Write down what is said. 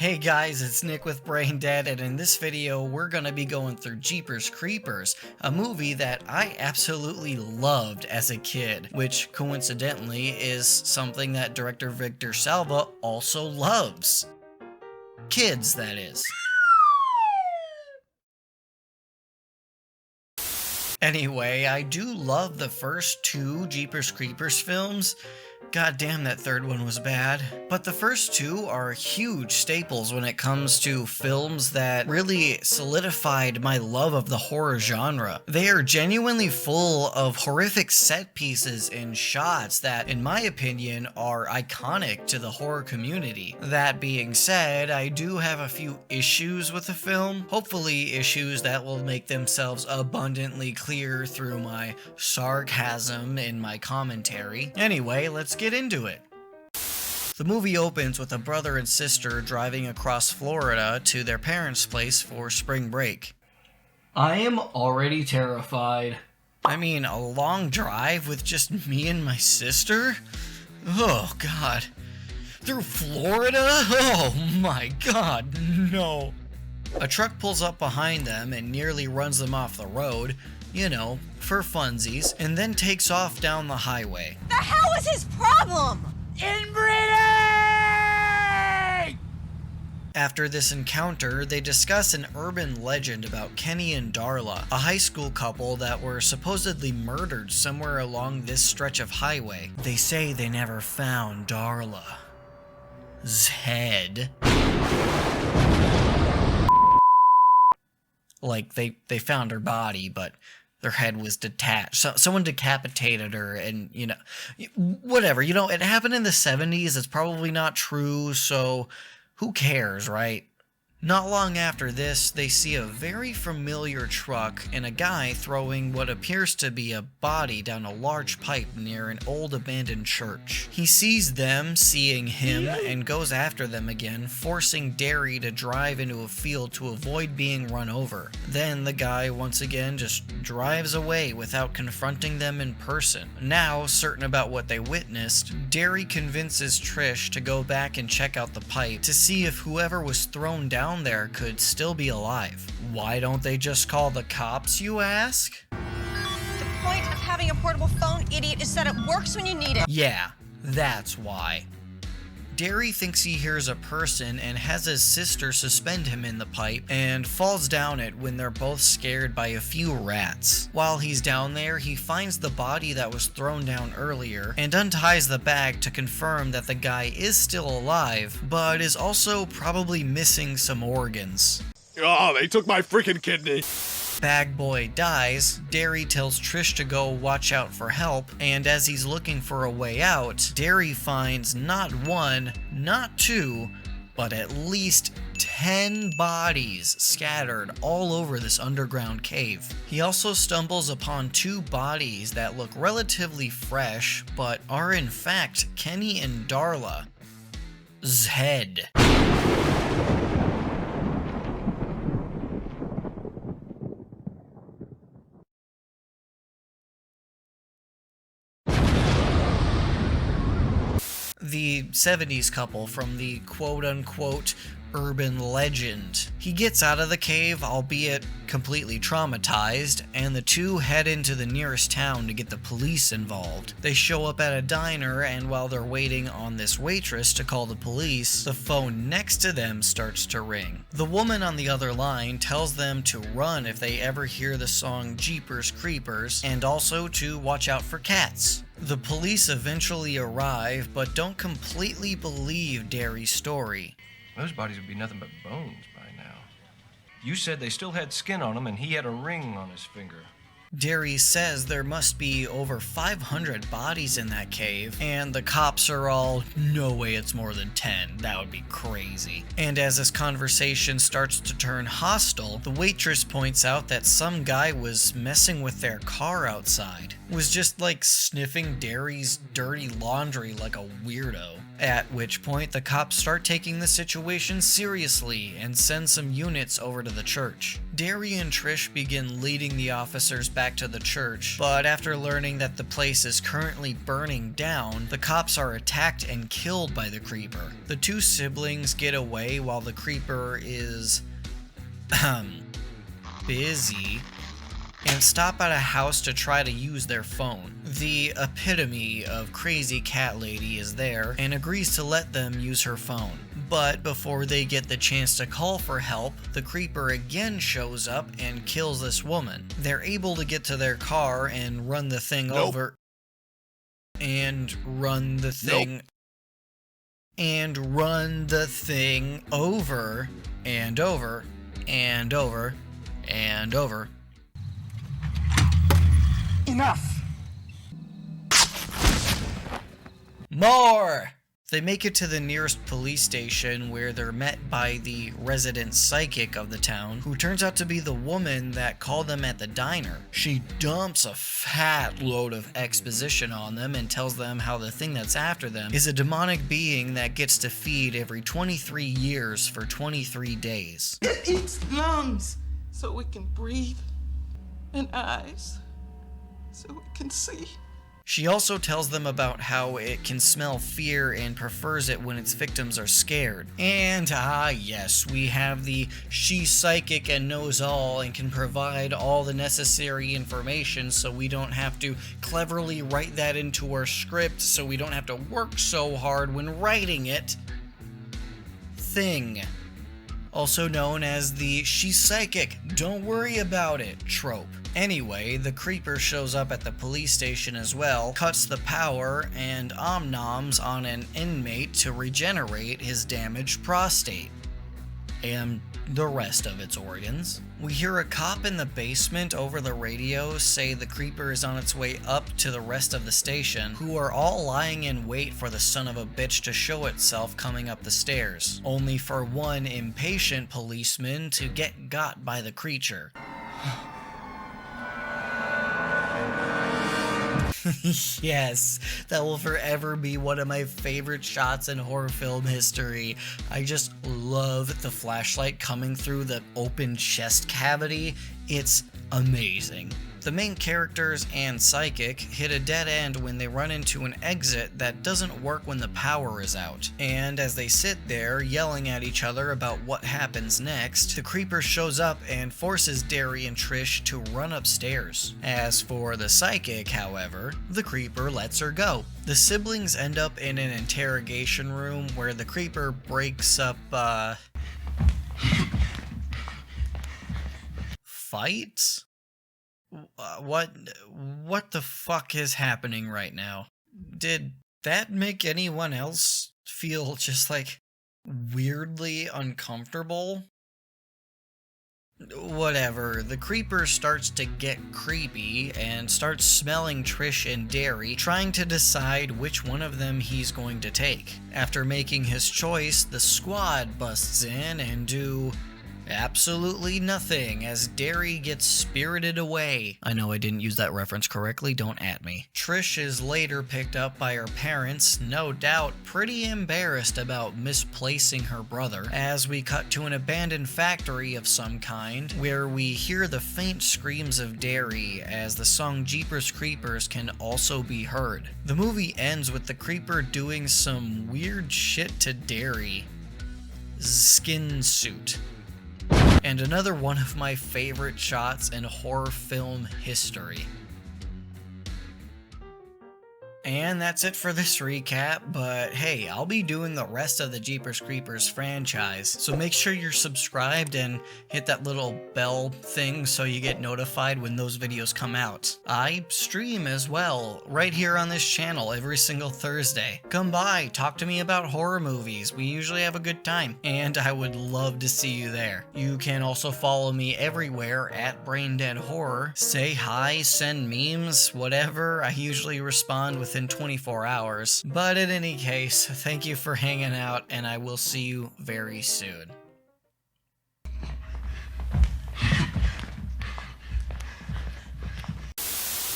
Hey guys, it's Nick with Brain Dead, and in this video we're gonna be going through Jeepers Creepers, a movie that I absolutely loved as a kid, which coincidentally is something that director Victor Salva also loves. Kids, that is. Anyway, I do love the first two Jeepers Creepers films. God damn, that third one was bad. But the first two are huge staples when it comes to films that really solidified my love of the horror genre. They are genuinely full of horrific set pieces and shots that, in my opinion, are iconic to the horror community. That being said, I do have a few issues with the film. Hopefully issues that will make themselves abundantly clear through my sarcasm in my commentary. Anyway, let's get into it. The movie opens with a brother and sister driving across Florida to their parents' place for spring break. I am already terrified. I mean, a long drive with just me and my sister? Oh, God. Through Florida? Oh, my God, no. A truck pulls up behind them and nearly runs them off the road, you know, for funsies, and then takes off down the highway. The hell is his problem? Inbreeding! After this encounter, they discuss an urban legend about Kenny and Darla, a high school couple that were supposedly murdered somewhere along this stretch of highway. They say they never found Darla's head. Like, they found her body, but their head was detached. So someone decapitated her, and, you know, whatever. You know, it happened in the 70s. It's probably not true, so who cares, right? Not long after this, they see a very familiar truck and a guy throwing what appears to be a body down a large pipe near an old abandoned church. He sees them seeing him and goes after them again, forcing Derry to drive into a field to avoid being run over. Then the guy once again just drives away without confronting them in person. Now, certain about what they witnessed, Derry convinces Trish to go back and check out the pipe to see if whoever was thrown down there could still be alive. Why don't they just call the cops, you ask? The point of having a portable phone, idiot, is that it works when you need it. Yeah, that's why. Derry thinks he hears a person and has his sister suspend him in the pipe and falls down it when they're both scared by a few rats. While he's down there, he finds the body that was thrown down earlier and unties the bag to confirm that the guy is still alive, but is also probably missing some organs. Oh, they took my freaking kidney. Bag Boy dies, Derry tells Trish to go watch out for help, and as he's looking for a way out, Derry finds not one, not two, but at least 10 bodies scattered all over this underground cave. He also stumbles upon two bodies that look relatively fresh, but are in fact Kenny and Darla's head. The 70s couple from the quote-unquote urban legend. He gets out of the cave, albeit completely traumatized, and the two head into the nearest town to get the police involved. They show up at a diner, and while they're waiting on this waitress to call the police, the phone next to them starts to ring. The woman on the other line tells them to run if they ever hear the song Jeepers Creepers, and also to watch out for cats. The police eventually arrive, but don't completely believe Derry's story. Those bodies would be nothing but bones by now. You said they still had skin on them and he had a ring on his finger. Derry says there must be over 500 bodies in that cave, and the cops are all, no way it's more than 10, that would be crazy. And as this conversation starts to turn hostile, the waitress points out that some guy was messing with their car outside, was just like sniffing Derry's dirty laundry like a weirdo. At which point, the cops start taking the situation seriously and send some units over to the church. Derry and Trish begin leading the officers back to the church, but after learning that the place is currently burning down, the cops are attacked and killed by the creeper. The two siblings get away while the creeper is busy and stop at a house to try to use their phone. The epitome of crazy cat lady is there and agrees to let them use her phone. But before they get the chance to call for help, the creeper again shows up and kills this woman. They're able to get to their car and run the thing over. And run the thing. And run the thing over and over and over and over. Enough! More! They make it to the nearest police station where they're met by the resident psychic of the town, who turns out to be the woman that called them at the diner. She dumps a fat load of exposition on them and tells them how the thing that's after them is a demonic being that gets to feed every 23 years for 23 days. It eats lungs so we can breathe, and eyes so we can see. She also tells them about how it can smell fear and prefers it when its victims are scared. And yes, we have the she's psychic and knows all and can provide all the necessary information, so we don't have to cleverly write that into our script, so we don't have to work so hard when writing it. Thing. Also known as the she's psychic, don't worry about it trope. Anyway, the creeper shows up at the police station as well, cuts the power, and omnoms on an inmate to regenerate his damaged prostate. And the rest of its organs. We hear a cop in the basement over the radio say the creeper is on its way up to the rest of the station, who are all lying in wait for the son of a bitch to show itself coming up the stairs, only for one impatient policeman to get got by the creature. Yes, that will forever be one of my favorite shots in horror film history. I just love the flashlight coming through the open chest cavity. It's amazing. The main characters and Psychic hit a dead end when they run into an exit that doesn't work when the power is out. And as they sit there yelling at each other about what happens next, the creeper shows up and forces Derry and Trish to run upstairs. As for the Psychic, however, the creeper lets her go. The siblings end up in an interrogation room where the creeper breaks up, fights? What the fuck is happening right now? Did that make anyone else feel just like weirdly uncomfortable? Whatever, the creeper starts to get creepy and starts smelling Trish and Derry, trying to decide which one of them he's going to take. After making his choice, the squad busts in and do absolutely nothing as Derry gets spirited away. I know I didn't use that reference correctly, don't at me. Trish is later picked up by her parents, no doubt pretty embarrassed about misplacing her brother, as we cut to an abandoned factory of some kind, where we hear the faint screams of Derry as the song Jeepers Creepers can also be heard. The movie ends with the creeper doing some weird shit to Derry. Skin suit. And another one of my favorite shots in horror film history. And that's it for this recap, but hey, I'll be doing the rest of the Jeepers Creepers franchise, so make sure you're subscribed and hit that little bell thing so you get notified when those videos come out. I stream as well, right here on this channel every single Thursday. Come by, talk to me about horror movies, we usually have a good time, and I would love to see you there. You can also follow me everywhere at Braindead Horror. Say hi, send memes, whatever, I usually respond within 24 hours. But in any case, thank you for hanging out, and I will see you very soon.